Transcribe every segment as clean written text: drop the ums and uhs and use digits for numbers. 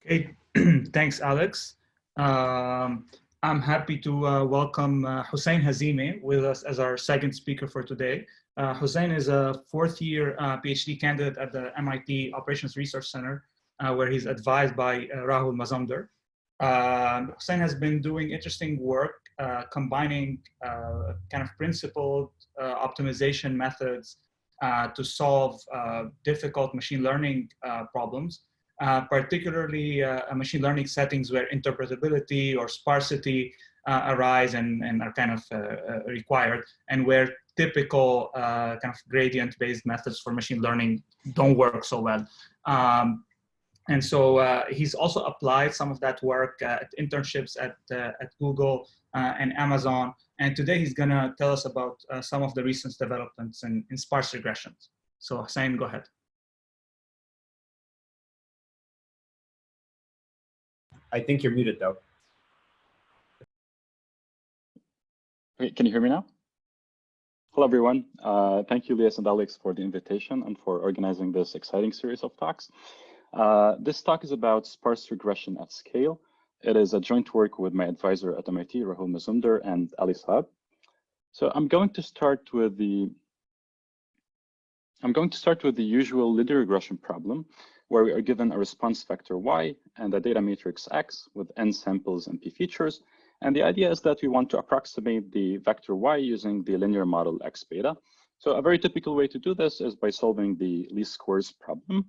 Okay, thanks, Alex. I'm happy to welcome Hussein Hazimeh with us as our second speaker for today. Hussein is a fourth-year PhD candidate at the MIT Operations Research Center, where he's advised by Rahul Mazumder. Hussein has been doing interesting work combining kind of principled optimization methods to solve difficult machine learning problems. Particularly machine learning settings where interpretability or sparsity arise and are kind of required, and where typical kind of gradient-based methods for machine learning don't work so well. And so he's also applied some of that work at internships at Google and Amazon. And today he's going to tell us about some of the recent developments in sparse regressions. So Hussein, go ahead. I think you're muted, though. Okay, can you hear me now? Hello, everyone. Thank you, Elias and Alex, for the invitation and for organizing this exciting series of talks. This talk is about sparse regression at scale. It is a joint work with my advisor at MIT, Rahul Mazumder, and Ali Saab. So I'm going to start with the usual linear regression problem, where we are given a response vector y and a data matrix x with n samples and p features. And the idea is that we want to approximate the vector y using the linear model x beta. So a very typical way to do this is by solving the least squares problem.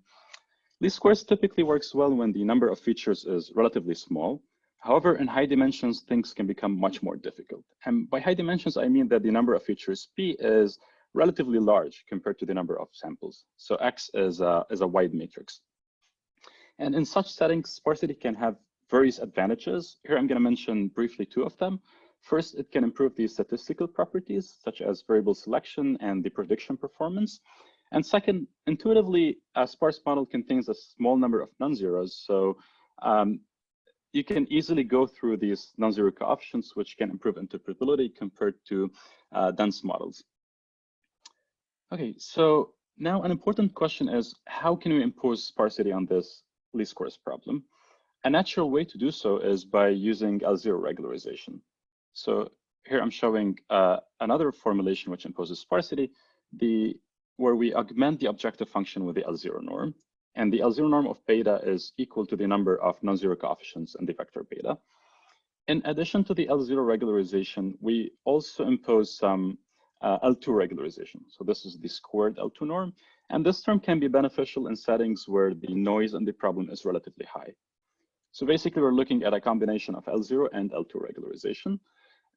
Least squares typically works well when the number of features is relatively small. However, in high dimensions, things can become much more difficult. And by high dimensions, I mean that the number of features p is relatively large compared to the number of samples. So x is a wide matrix. And in such settings, sparsity can have various advantages. Here, I'm going to mention briefly two of them. First, it can improve the statistical properties, such as variable selection and the prediction performance. And second, intuitively, a sparse model contains a small number of non-zeros. So you can easily go through these non-zero coefficients, which can improve interpretability compared to dense models. Okay, so now an important question is, how can we impose sparsity on this least squares problem? A natural way to do so is by using L0 regularization. So here I'm showing another formulation which imposes sparsity, where we augment the objective function with the L0 norm. And the L0 norm of beta is equal to the number of non-zero coefficients in the vector beta. In addition to the L0 regularization, we also impose some L2 regularization. So this is the squared L2 norm. And this term can be beneficial in settings where the noise in the problem is relatively high. So basically, we're looking at a combination of L0 and L2 regularization.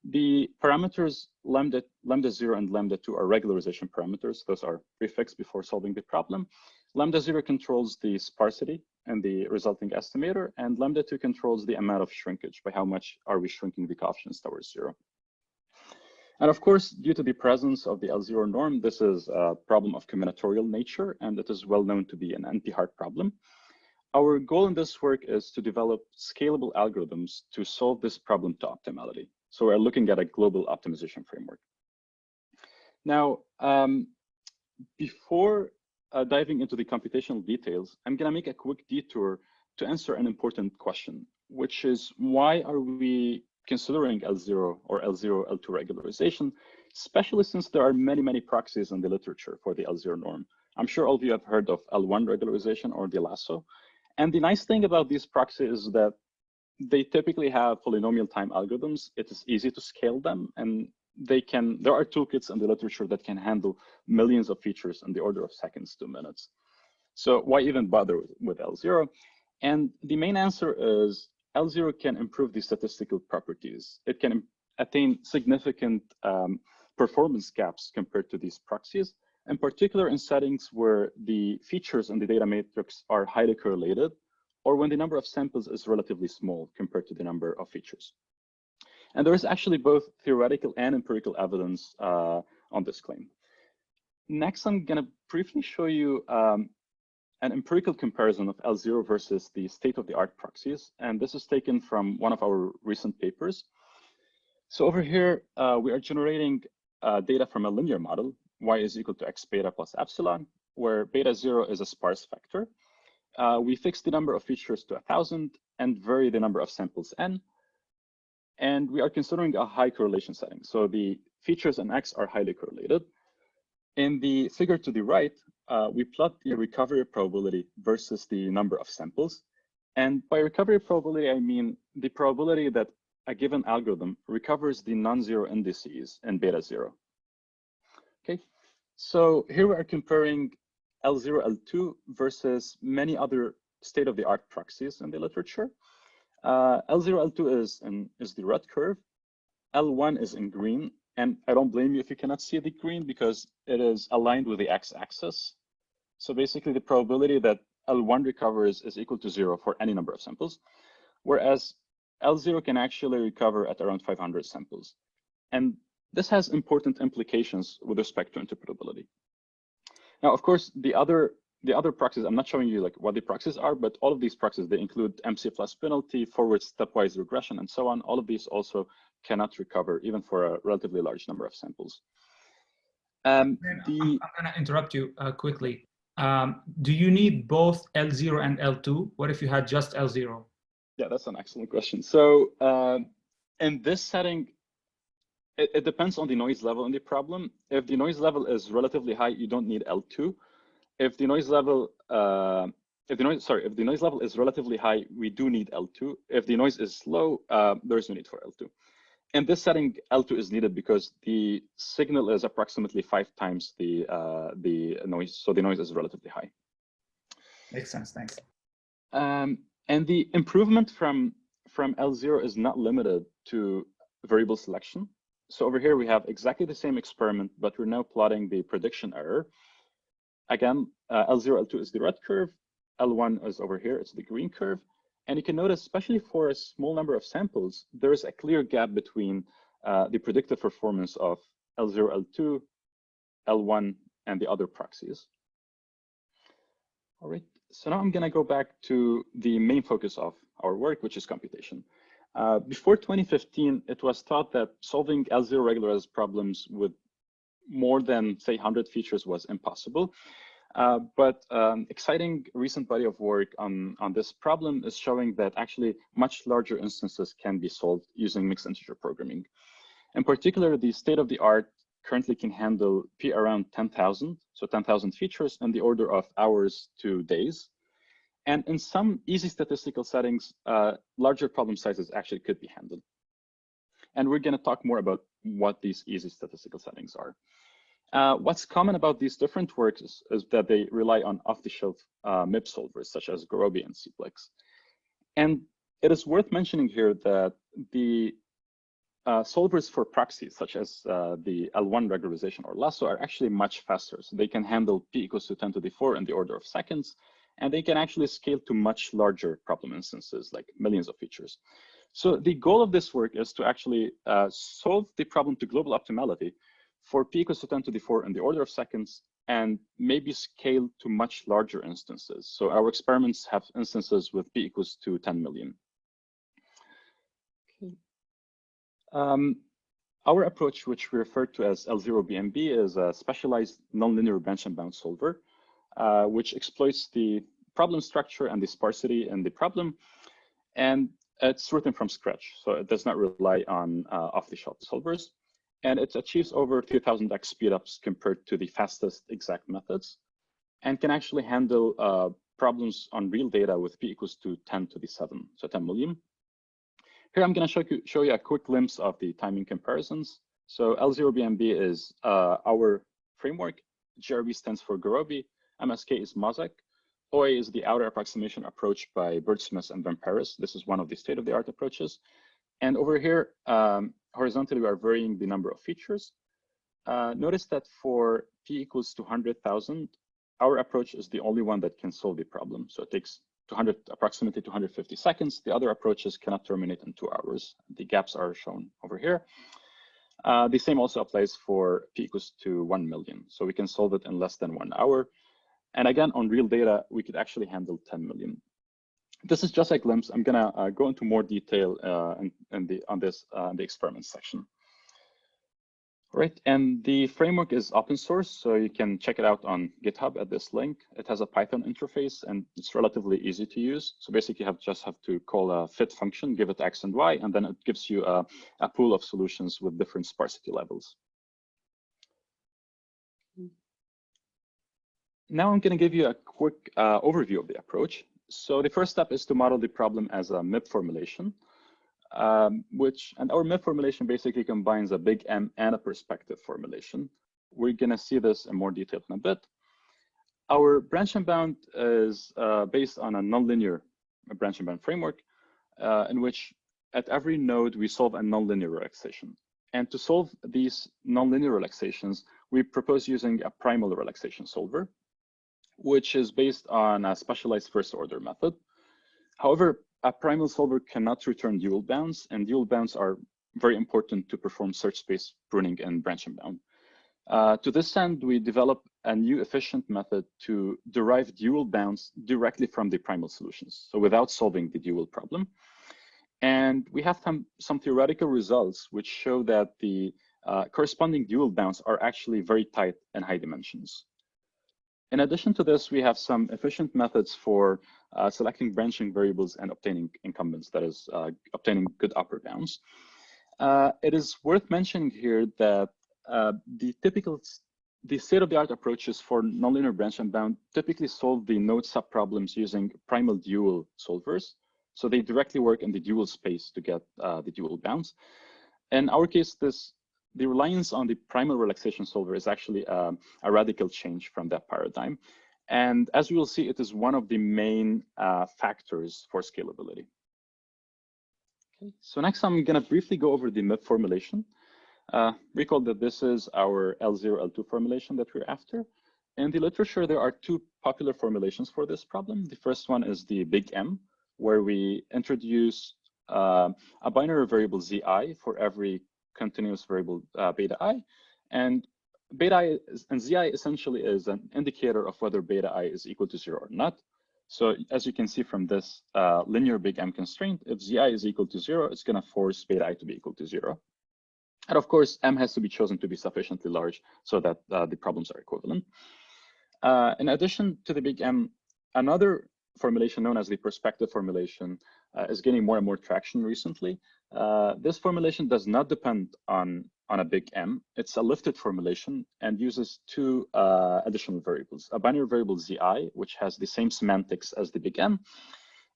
The parameters lambda 0 and lambda 2 are regularization parameters. Those are prefixed before solving the problem. Lambda 0 controls the sparsity and the resulting estimator, and lambda 2 controls the amount of shrinkage, by how much are we shrinking the coefficients towards 0. And of course, due to the presence of the L0 norm, this is a problem of combinatorial nature, and it is well known to be an NP-hard problem. Our goal in this work is to develop scalable algorithms to solve this problem to optimality. So we're looking at a global optimization framework. Now, before diving into the computational details, I'm going to make a quick detour to answer an important question, which is, why are we considering L0 or L0 L2 regularization, especially since there are many proxies in the literature for the L0 norm. I'm sure all of you have heard of L1 regularization or the lasso. And the nice thing about these proxies is that they typically have polynomial time algorithms. It is easy to scale them, and there are toolkits in the literature that can handle millions of features in the order of seconds to minutes. So why even bother with L0? And the main answer is L0 can improve the statistical properties. It can attain significant performance gaps compared to these proxies, in particular in settings where the features in the data matrix are highly correlated, or when the number of samples is relatively small compared to the number of features. And there is actually both theoretical and empirical evidence on this claim. Next, I'm going to briefly show you an empirical comparison of L0 versus the state-of-the-art proxies. And this is taken from one of our recent papers. So over here, we are generating data from a linear model, y is equal to x beta plus epsilon, where beta 0 is a sparse vector. we fix the number of features to 1,000 and vary the number of samples n. And we are considering a high correlation setting. So the features in X are highly correlated. In the figure to the right, we plot the recovery probability versus the number of samples. And by recovery probability, I mean the probability that a given algorithm recovers the non-zero indices in beta 0. Okay, so here we are comparing L0, L2 versus many other state-of-the-art proxies in the literature. L0, L2 is the red curve. L1 is in green. And I don't blame you if you cannot see the green because it is aligned with the x-axis. So basically the probability that L1 recovers is equal to 0 for any number of samples, whereas L0 can actually recover at around 500 samples. And this has important implications with respect to interpretability. Now, of course, the other proxies, I'm not showing you like what the proxies are, but all of these proxies, they include MC plus penalty, forward stepwise regression, and so on. All of these also cannot recover even for a relatively large number of samples. I'm going to interrupt you quickly. Do you need both L0 and L2? What if you had just L0? Yeah, that's an excellent question. So in this setting, it depends on the noise level in the problem. If the noise level is relatively high, you don't need L2. If the noise level, if the noise level is relatively high, we do need L2. If the noise is low, there is no need for L2. In this setting, L2 is needed because the signal is approximately 5 times the noise, so the noise is relatively high. Makes sense, thanks. And the improvement from L0 is not limited to variable selection. So over here, we have exactly the same experiment, but we're now plotting the prediction error. Again, L0, L2 is the red curve. L1 is over here, it's the green curve. And you can notice, especially for a small number of samples, there is a clear gap between the predicted performance of L0, L2, L1, and the other proxies. All right, so now I'm going to go back to the main focus of our work, which is computation. Before 2015, it was thought that solving L0 regularized problems with more than, say, 100 features was impossible. But exciting recent body of work on this problem is showing that actually much larger instances can be solved using mixed integer programming. In particular, the state-of-the-art currently can handle P around 10,000, so 10,000 features in the order of hours to days. And in some easy statistical settings, larger problem sizes actually could be handled. And we're going to talk more about what these easy statistical settings are. What's common about these different works is that they rely on off-the-shelf MIB solvers, such as Gurobi and Cyclic. And it is worth mentioning here that the solvers for proxies, such as the L1 regularization or LASSO, are actually much faster. So they can handle P equals to 10 to the 4 in the order of seconds, and they can actually scale to much larger problem instances, like millions of features. So the goal of this work is to actually solve the problem to global optimality for P equals to 10 to the 4 in the order of seconds, and maybe scale to much larger instances. So our experiments have instances with P equals to 10 million. Okay. Our approach, which we refer to as L0 BnB, is a specialized nonlinear branch and bound solver, which exploits the problem structure and the sparsity in the problem. And it's written from scratch, so it does not rely on off-the-shelf solvers. And it achieves over 3000x speedups compared to the fastest exact methods, and can actually handle problems on real data with P equals to 10 to the 7, so 10 million. Here I'm going to show you a quick glimpse of the timing comparisons. So L0 BnB is our framework. GRB stands for Gurobi. MSK is Mosaic. OA is the outer approximation approach by Birdsmith and Van Paris. This is one of the state-of-the-art approaches. And over here, horizontally, we are varying the number of features. Notice that for P equals to 100,000, our approach is the only one that can solve the problem. So it takes approximately 250 seconds. The other approaches cannot terminate in 2 hours. The gaps are shown over here. The same also applies for P equals to 1 million. So we can solve it in less than 1 hour. And again, on real data, we could actually handle 10 million. This is just a glimpse. I'm going to go into more detail on the experiment section. Right, and the framework is open source, so you can check it out on GitHub at this link. It has a Python interface, and it's relatively easy to use. So basically, you just have to call a fit function, give it X and Y, and then it gives you a pool of solutions with different sparsity levels. Now I'm going to give you a quick overview of the approach. So the first step is to model the problem as a MIP formulation. And our MIP formulation basically combines a big M and a perspective formulation. We're going to see this in more detail in a bit. Our branch and bound is based on a nonlinear branch and bound framework, in which at every node we solve a nonlinear relaxation. And to solve these nonlinear relaxations, we propose using a primal relaxation solver, which is based on a specialized first order method. However, a primal solver cannot return dual bounds, and dual bounds are very important to perform search space pruning and branch and bound. To this end, we developed a new efficient method to derive dual bounds directly from the primal solutions, so without solving the dual problem. And we have some theoretical results which show that the corresponding dual bounds are actually very tight in high dimensions. In addition to this, we have some efficient methods for selecting branching variables and obtaining incumbents, that is, obtaining good upper bounds. It is worth mentioning here that the state-of-the-art approaches for nonlinear branch and bound typically solve the node subproblems using primal dual solvers. So they directly work in the dual space to get the dual bounds. In our case, the reliance on the primal relaxation solver is actually a radical change from that paradigm. And as we will see, it is one of the main factors for scalability. Okay, so next I'm going to briefly go over the MIP formulation. Recall that this is our L0 L2 formulation that we're after. In the literature, there are two popular formulations for this problem. The first one is the big M, where we introduce a binary variable Zi for every continuous variable beta I, and beta I and Zi essentially is an indicator of whether beta I is equal to 0 or not. So as you can see from this linear big M constraint, if Zi is equal to 0, it's going to force beta I to be equal to 0. And of course, M has to be chosen to be sufficiently large so that the problems are equivalent. In addition to the big M, another formulation known as the perspective formulation is gaining more and more traction recently. This formulation does not depend on a big M. It's a lifted formulation and uses two additional variables, a binary variable Zi, which has the same semantics as the big M,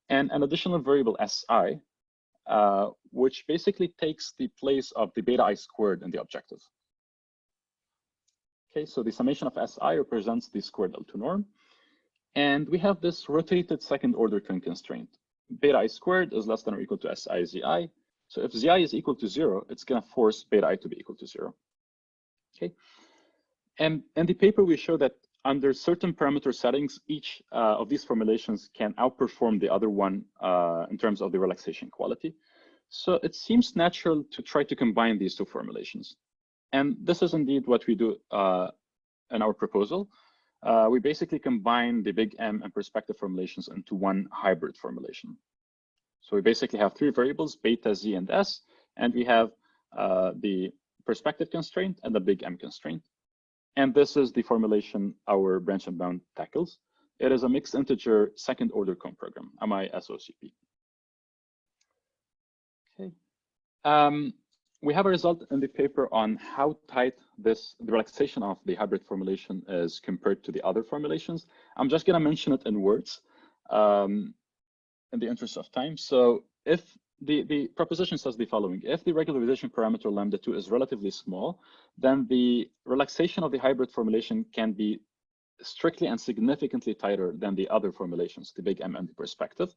and an additional variable Si, which basically takes the place of the beta I squared in the objective. Okay, so the summation of Si represents the squared L2 norm. And we have this rotated second order constraint. Beta I squared is less than or equal to Si Zi. So if Zi is equal to 0, it's going to force beta I to be equal to 0. Okay. And in the paper, we show that under certain parameter settings, each of these formulations can outperform the other one in terms of the relaxation quality. So it seems natural to try to combine these two formulations. And this is indeed what we do in our proposal. We basically combine the big M and perspective formulations into one hybrid formulation. So we basically have three variables, beta, Z, and S, and we have the perspective constraint and the big M constraint. And this is the formulation our branch and bound tackles. It is a mixed integer second order comp program, MISOCP. Okay. We have a result in the paper on how tight the relaxation of the hybrid formulation is compared to the other formulations. I'm just going to mention it in words in the interest of time. So if the proposition says the following: if the regularization parameter lambda2 is relatively small, then the relaxation of the hybrid formulation can be strictly and significantly tighter than the other formulations, the big M and the perspective.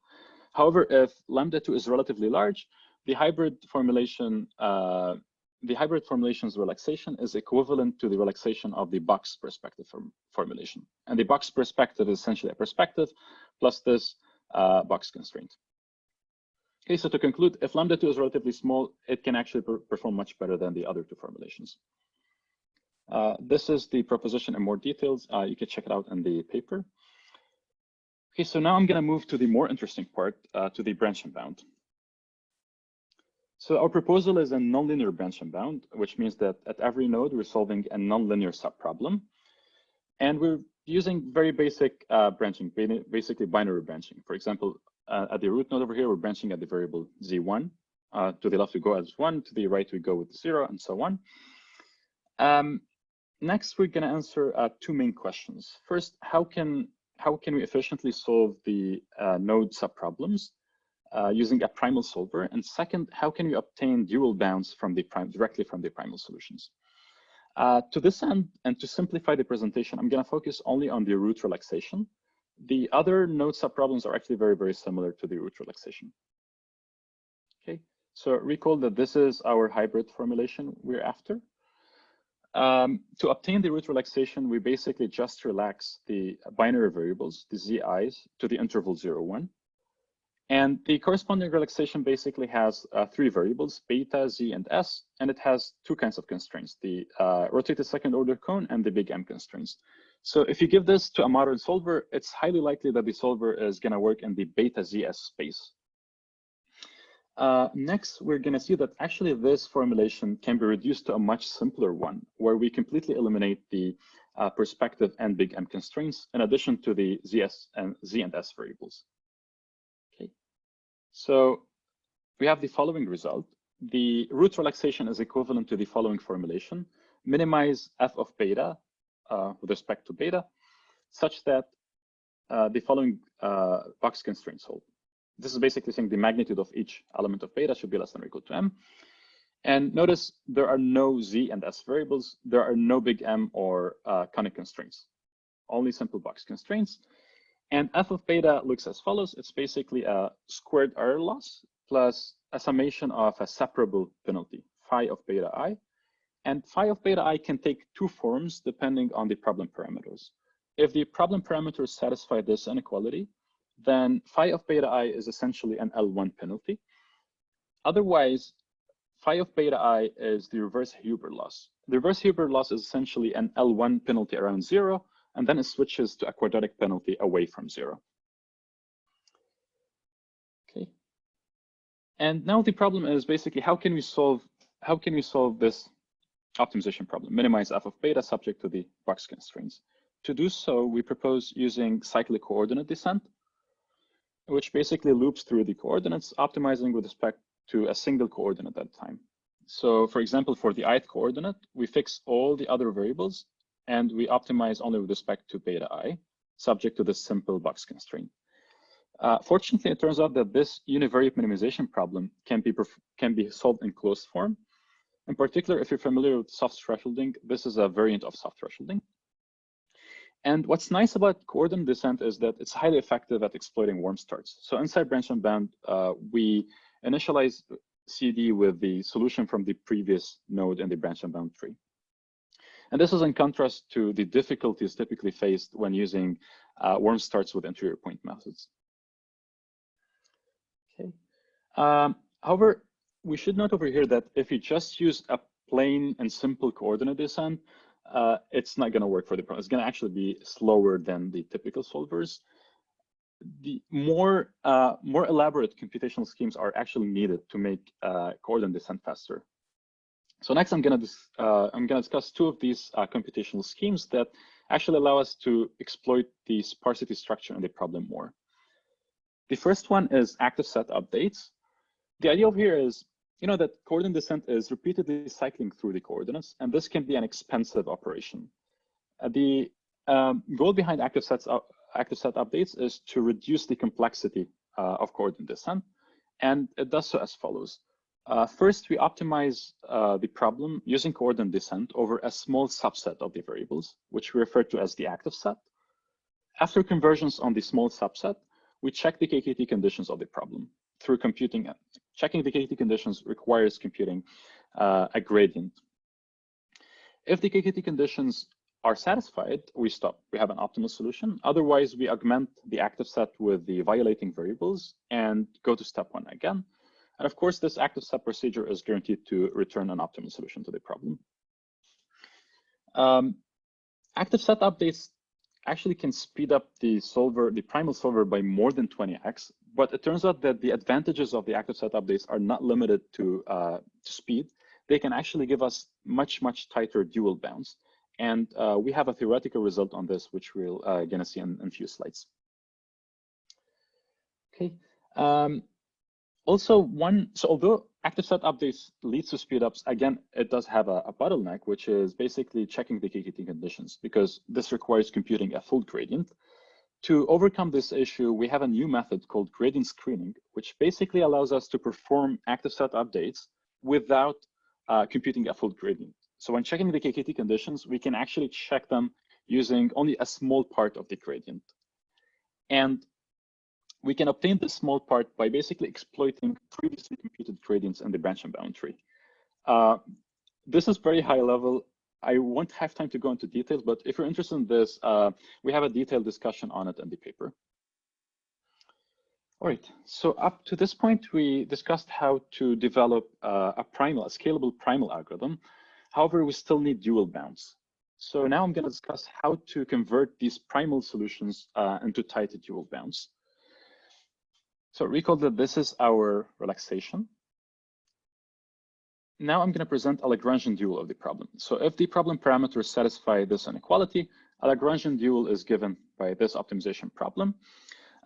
However, if lambda2 is relatively large, the hybrid formulation's relaxation is equivalent to the relaxation of the box perspective formulation. And the box perspective is essentially a perspective plus this box constraint. Okay, so to conclude, if lambda2 is relatively small, it can actually perform much better than the other two formulations. This is the proposition in more details. You can check it out in the paper. Okay, so now I'm going to move to the more interesting part, to the branch and bound. So our proposal is a nonlinear branch and bound, which means that at every node, we're solving a nonlinear subproblem. And we're using very basic branching, basically binary branching. For example, at the root node over here, we're branching at the variable z1. To the left, we go as 1. To the right, we go with 0, and so on. Next, we're going to answer two main questions. First, how can we efficiently solve the node subproblems using a primal solver? And second, how can we obtain dual bounds from directly from the primal solutions? To this end, and to simplify the presentation, I'm going to focus only on the root relaxation. The other node subproblems are actually very, very similar to the root relaxation. Okay, so recall that this is our hybrid formulation we're after. To obtain the root relaxation, we basically just relax the binary variables, the zi's, to the interval 0, 1. And the corresponding relaxation basically has three variables, beta, z, and s, and it has two kinds of constraints, the rotated second order cone and the big M constraints. So if you give this to a modern solver, it's highly likely that the solver is going to work in the beta zs space. Next, we're going to see that actually this formulation can be reduced to a much simpler one, where we completely eliminate the perspective and big M constraints, in addition to the z and s variables. Okay, so we have the following result. The root relaxation is equivalent to the following formulation: minimize f of beta with respect to beta, such that the following box constraints hold. This is basically saying the magnitude of each element of beta should be less than or equal to m. And notice there are no z and s variables. There are no big M or conic constraints, only simple box constraints. And f of beta looks as follows. It's basically a squared error loss plus a summation of a separable penalty, phi of beta I. And phi of beta I can take two forms depending on the problem parameters. If the problem parameters satisfy this inequality, then phi of beta I is essentially an L1 penalty. Otherwise, phi of beta I is the reverse Huber loss. The reverse Huber loss is essentially an L1 penalty around 0, and then it switches to a quadratic penalty away from 0. Okay. And now the problem is basically how can we solve this optimization problem, minimize f of beta subject to the box constraints. To do so, we propose using cyclic coordinate descent, which basically loops through the coordinates, optimizing with respect to a single coordinate at a time. So for example, for the ith coordinate, we fix all the other variables and we optimize only with respect to beta I, subject to this simple box constraint. Fortunately, it turns out that this univariate minimization problem can be solved in closed form. In particular, if you're familiar with soft thresholding, this is a variant of soft thresholding. And what's nice about coordinate descent is that it's highly effective at exploiting warm starts. So inside branch and bound, we initialize CD with the solution from the previous node in the branch and bound tree. And this is in contrast to the difficulties typically faced when using warm starts with interior point methods. Okay. However, we should note over here that if you just use a plain and simple coordinate descent, it's not going to work for the problem. It's going to actually be slower than the typical solvers. The more elaborate computational schemes are actually needed to make coordinate descent faster. So next, I'm going to discuss two of these computational schemes that actually allow us to exploit the sparsity structure in the problem more. The first one is active set updates. The idea over here is, that coordinate descent is repeatedly cycling through the coordinates, and this can be an expensive operation. The goal behind active set updates is to reduce the complexity of coordinate descent, and it does so as follows. First, we optimize the problem using coordinate descent over a small subset of the variables, which we refer to as the active set. After conversions on the small subset, we check the KKT conditions of the problem through computing. Checking the KKT conditions requires computing a gradient. If the KKT conditions are satisfied, we stop. We have an optimal solution. Otherwise, we augment the active set with the violating variables and go to step 1 again. And of course, this active set procedure is guaranteed to return an optimal solution to the problem. Active set updates actually can speed up the primal solver by more than 20x. But it turns out that the advantages of the active set updates are not limited to speed. They can actually give us much tighter dual bounds. And we have a theoretical result on this, which we're going to see in a few slides. Okay. Also, although active set updates leads to speedups, again, it does have a bottleneck, which is basically checking the KKT conditions, because this requires computing a full gradient. To overcome this issue, we have a new method called gradient screening, which basically allows us to perform active set updates without computing a full gradient. So when checking the KKT conditions, we can actually check them using only a small part of the gradient. And we can obtain this small part by basically exploiting previously computed gradients in the branch and bound tree. This is very high level. I won't have time to go into details, but if you're interested in this, we have a detailed discussion on it in the paper. All right, so up to this point, we discussed how to develop a scalable primal algorithm. However, we still need dual bounds. So now I'm going to discuss how to convert these primal solutions into tight dual bounds. So recall that this is our relaxation. Now I'm going to present a Lagrangian dual of the problem. So if the problem parameters satisfy this inequality, a Lagrangian dual is given by this optimization problem.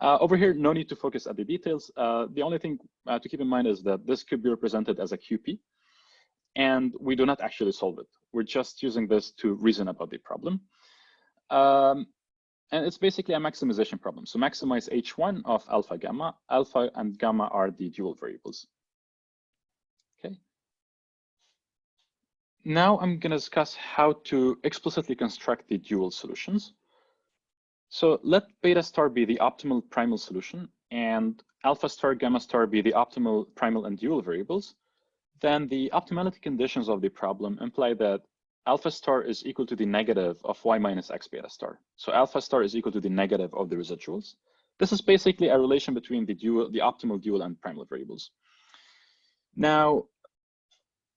Over here, no need to focus at the details. The only thing to keep in mind is that this could be represented as a QP, and we do not actually solve it. We're just using this to reason about the problem. And it's basically a maximization problem. So maximize H1 of alpha, gamma. Alpha and gamma are the dual variables. Okay. Now I'm going to discuss how to explicitly construct the dual solutions. So let beta star be the optimal primal solution and alpha star, gamma star be the optimal primal and dual variables. Then the optimality conditions of the problem imply that alpha star is equal to the negative of y minus x beta star. So alpha star is equal to the negative of the residuals. This is basically a relation between the optimal dual and primal variables. Now,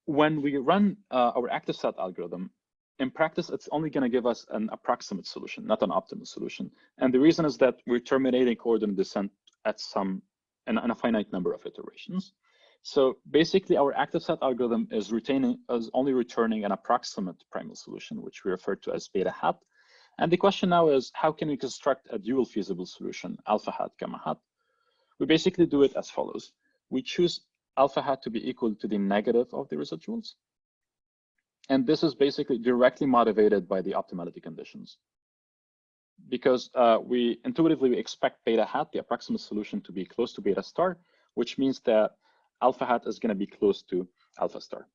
when we run our active set algorithm, in practice, it's only going to give us an approximate solution, not an optimal solution. And the reason is that we're terminating coordinate descent at in a finite number of iterations. So basically, our active set algorithm is only returning an approximate primal solution, which we refer to as beta hat. And the question now is, how can we construct a dual feasible solution, alpha hat, gamma hat? We basically do it as follows. We choose alpha hat to be equal to the negative of the residuals. And this is basically directly motivated by the optimality conditions. Because we intuitively expect beta hat, the approximate solution, to be close to beta star, which means that alpha hat is going to be close to alpha star.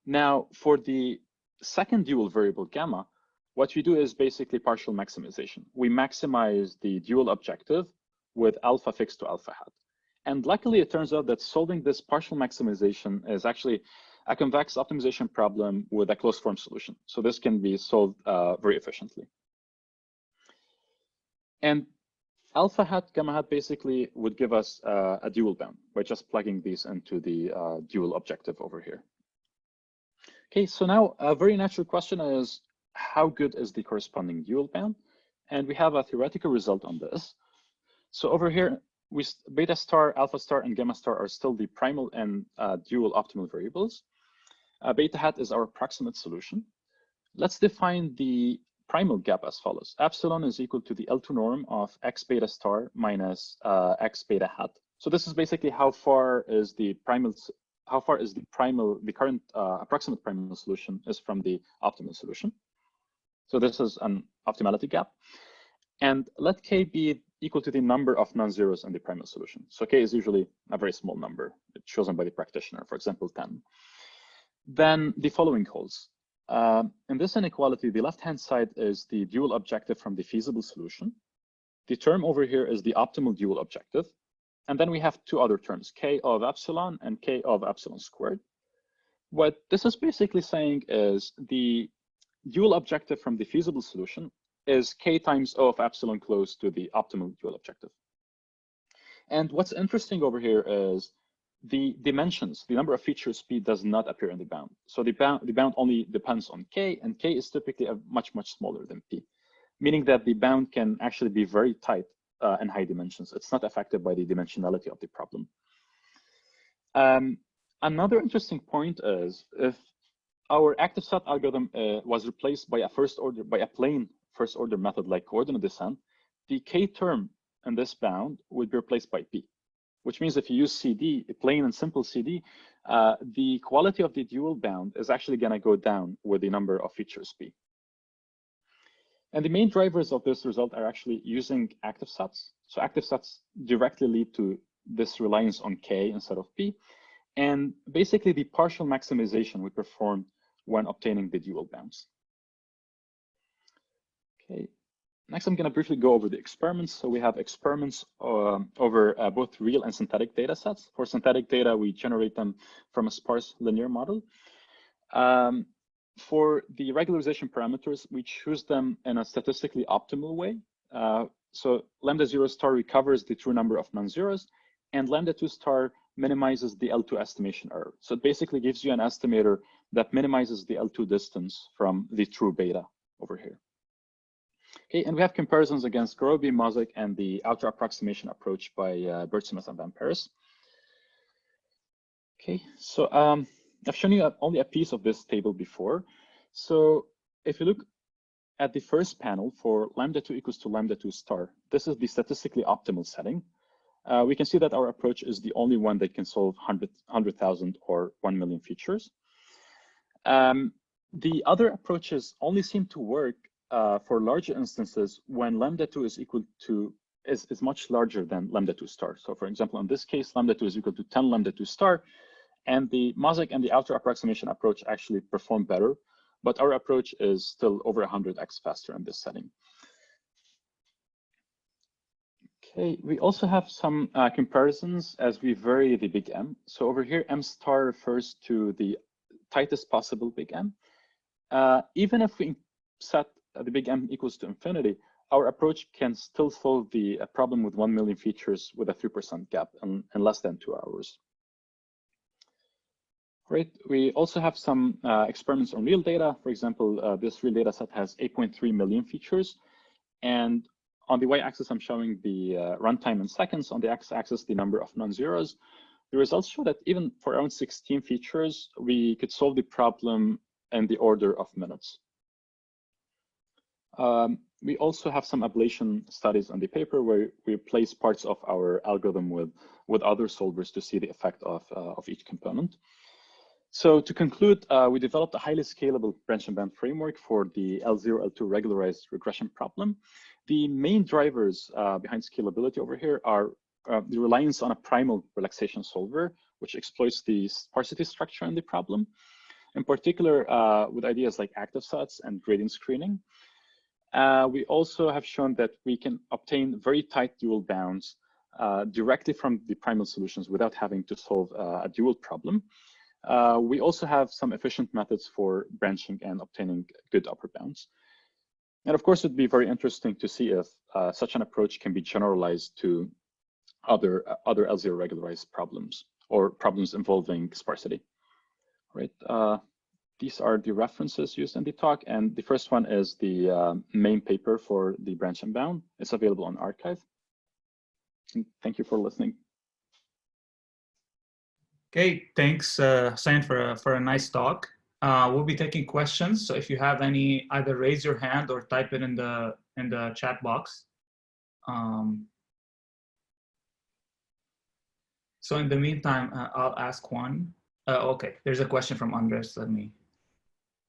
Now, for the second dual variable gamma, what we do is basically partial maximization. We maximize the dual objective with alpha fixed to alpha hat. And luckily, it turns out that solving this partial maximization is actually a convex optimization problem with a closed form solution. So this can be solved very efficiently. And alpha hat, gamma hat basically would give us a dual bound by just plugging these into the dual objective over here. Okay, so now a very natural question is, how good is the corresponding dual bound? And we have a theoretical result on this. So over here, beta star, alpha star, and gamma star are still the primal and dual optimal variables. Beta hat is our approximate solution. Let's define the primal gap as follows. Epsilon is equal to the L2 norm of x beta star minus x beta hat. So this is basically how far is the current approximate primal solution is from the optimal solution. So this is an optimality gap. And let k be equal to the number of non-zeros in the primal solution. So k is usually a very small number. It's chosen by the practitioner, for example, 10. Then the following holds. In this inequality, the left-hand side is the dual objective from the feasible solution. The term over here is the optimal dual objective. And then we have two other terms, k of epsilon and k of epsilon squared. What this is basically saying is the dual objective from the feasible solution is k times O of epsilon close to the optimal dual objective. And what's interesting over here is the dimensions, the number of features p does not appear in the bound. So the bound only depends on k, and k is typically much smaller than p. meaning that the bound can actually be very tight in high dimensions. It's not affected by the dimensionality of the problem. Another interesting point is if our active set algorithm was replaced by a plain first order method like coordinate descent, the k term in this bound would be replaced by p, which means if you use CD, a plain and simple CD, the quality of the dual bound is actually going to go down with the number of features p. And the main drivers of this result are actually using active sets. So active sets directly lead to this reliance on k instead of p. And basically the partial maximization we perform when obtaining the dual bounds. Okay, next I'm going to briefly go over the experiments. So we have experiments over both real and synthetic data sets. For synthetic data, we generate them from a sparse linear model. For the regularization parameters, we choose them in a statistically optimal way. So lambda 0 star recovers the true number of non-zeros, and lambda 2 star minimizes the L2 estimation error. So it basically gives you an estimator that minimizes the L2 distance from the true beta over here. Okay, and we have comparisons against Garobi, Mosaic, and the outer approximation approach by Birdsmith and Van Paris. Okay, so I've shown you only a piece of this table before. So if you look at the first panel for lambda 2 equals to lambda 2 star, this is the statistically optimal setting. We can see that our approach is the only one that can solve 100,000 or 1 million features. The other approaches only seem to work for larger instances when lambda 2 is equal to is much larger than lambda 2 star. So for example, in this case, lambda 2 is equal to 10 lambda 2 star, and the Mosaic and the outer approximation approach actually perform better, but our approach is still over 100x faster in this setting. Okay, we also have some comparisons as we vary the big M. So over here, M star refers to the tightest possible big M. Even if we set the big M equals to infinity, our approach can still solve the problem with 1 million features with a 3% gap in less than 2 hours. Great. We also have some experiments on real data. For example, this real data set has 8.3 million features. And on the y-axis, I'm showing the runtime in seconds. On the x-axis, the number of non-zeros. The results show that even for around 16 features, we could solve the problem in the order of minutes. We also have some ablation studies on the paper where we replace parts of our algorithm with other solvers to see the effect of each component. So to conclude, we developed a highly scalable branch and band framework for the L0 L2-regularized regression problem. The main drivers behind scalability over here are the reliance on a primal relaxation solver, which exploits the sparsity structure in the problem, in particular with ideas like active sets and gradient screening. We also have shown that we can obtain very tight dual bounds directly from the primal solutions without having to solve a dual problem. We also have some efficient methods for branching and obtaining good upper bounds. And of course, it'd be very interesting to see if such an approach can be generalized to other L0 regularized problems or problems involving sparsity. Right. These are the references used in the talk, and the first one is the main paper for the branch and bound. It's available on arXiv. And thank you for listening. Okay, thanks, Hussein, for a nice talk. We'll be taking questions, so if you have any, either raise your hand or type it in the chat box. So in the meantime, I'll ask one. Okay, there's a question from Andres.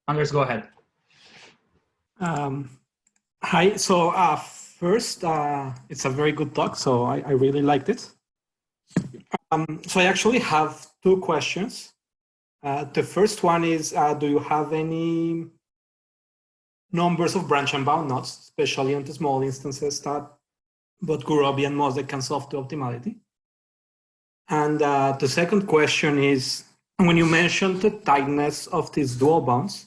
Andres, go ahead. Hi. So first, it's a very good talk. So I really liked it. So I actually have two questions. The first one is, do you have any numbers of branch and bound knots, especially on the small instances that both Garobi and Mosaic can solve to optimality? And the second question is, when you mentioned the tightness of these dual bounds,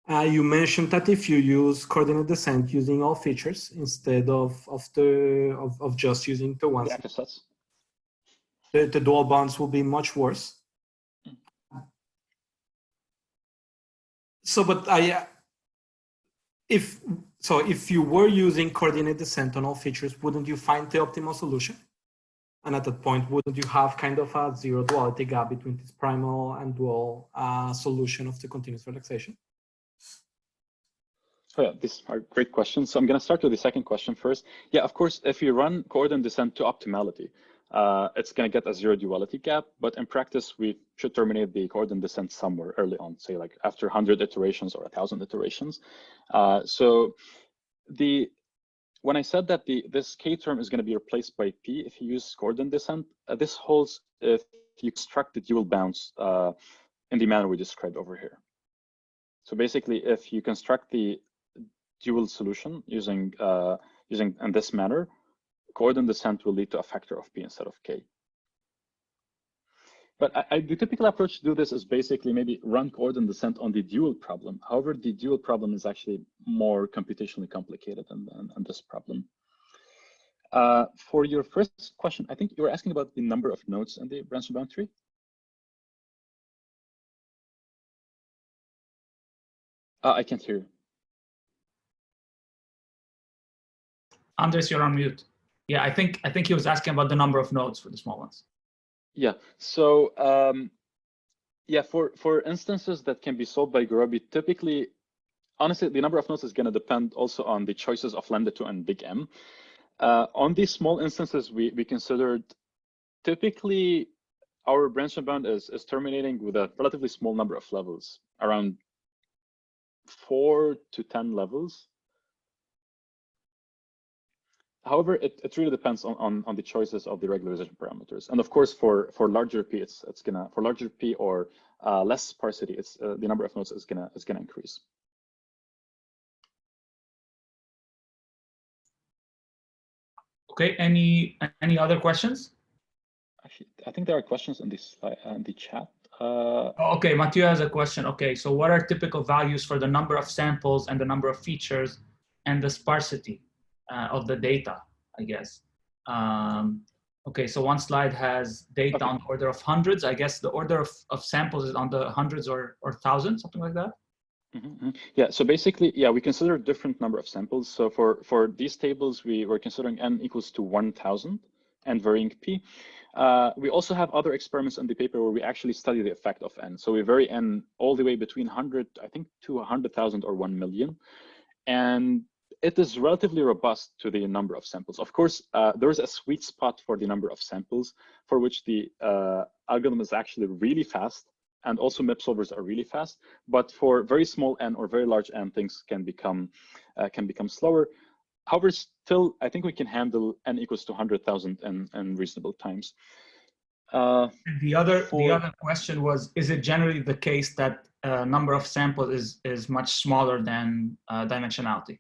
you mentioned that if you use coordinate descent using all features instead of just using the ones, the dual bounds will be much worse. So, but if so if you were using coordinate descent on all features, wouldn't you find the optimal solution? And at that point, wouldn't you have kind of a zero duality gap between this primal and dual solution of the continuous relaxation? Oh yeah, these are great questions. So I'm going to start with the second question first. Yeah, of course, if you run coordinate descent to optimality, it's going to get a zero duality gap. But in practice, we should terminate the coordinate descent somewhere early on, say like after 100 iterations or 1,000 iterations. When I said that this K term is going to be replaced by P if you use coordinate descent, this holds if you construct the dual bounds in the manner we described over here. So basically, if you construct the dual solution using in this manner, coordinate descent will lead to a factor of P instead of K. But the typical approach to do this is basically maybe run coordinate descent on the dual problem. However, the dual problem is actually more computationally complicated than this problem. For your first question, I think you were asking about the number of nodes in the branch bound tree. I can't hear you. Andres, you're on mute. Yeah, I think he was asking about the number of nodes for the small ones. Yeah. So yeah, for instances that can be solved by Gurobi, typically, honestly, the number of nodes is going to depend also on the choices of lambda 2 and big M. On these small instances, we considered typically our branch bound is terminating with a relatively small number of levels, around 4 to 10 levels. However, it really depends on the choices of the regularization parameters, and of course, for larger P, it's gonna for larger P or less sparsity, it's the number of nodes is gonna increase. Okay. Any other questions? Actually, I think there are questions in this in the chat. Okay, Mathieu has a question. Okay, so what are typical values for the number of samples and the number of features and the sparsity of the data, I guess? Okay, so one slide has data on the order of hundreds. I guess the order of samples is on the hundreds or thousands, something like that? Mm-hmm. Yeah, so basically, yeah, we consider different number of samples. So for these tables, we were considering n equals to 1,000 and varying P. We also have other experiments in the paper where we actually study the effect of n. So we vary n all the way between 100, I think, to 100,000 or 1 million. And it is relatively robust to the number of samples. Of course, there's a sweet spot for the number of samples for which the algorithm is actually really fast. And also MIP solvers are really fast. But for very small n or very large n, things can become slower. However, still, I think we can handle n equals to 100,000 in reasonable times. The other question was, is it generally the case that number of samples is much smaller than dimensionality?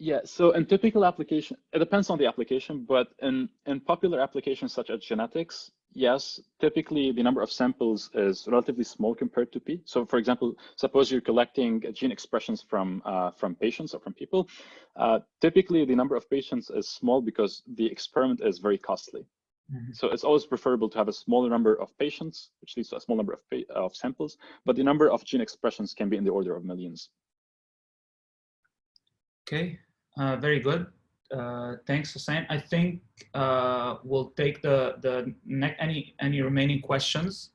Yeah, so in typical application, it depends on the application, but in popular applications such as genetics, yes, typically the number of samples is relatively small compared to P. So for example, suppose you're collecting gene expressions from patients or from people. Typically the number of patients is small because the experiment is very costly. Mm-hmm. So it's always preferable to have a smaller number of patients, which leads to a small number of samples, but the number of gene expressions can be in the order of millions. Okay. Very good. Thanks, Hussein. I think we'll take any remaining questions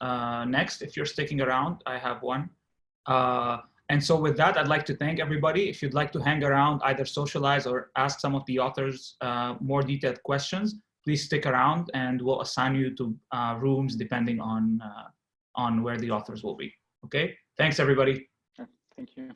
next. If you're sticking around, I have one. And so with that, I'd like to thank everybody. If you'd like to hang around, either socialize or ask some of the authors more detailed questions, please stick around and we'll assign you to rooms depending on where the authors will be. Okay. Thanks, everybody. Thank you.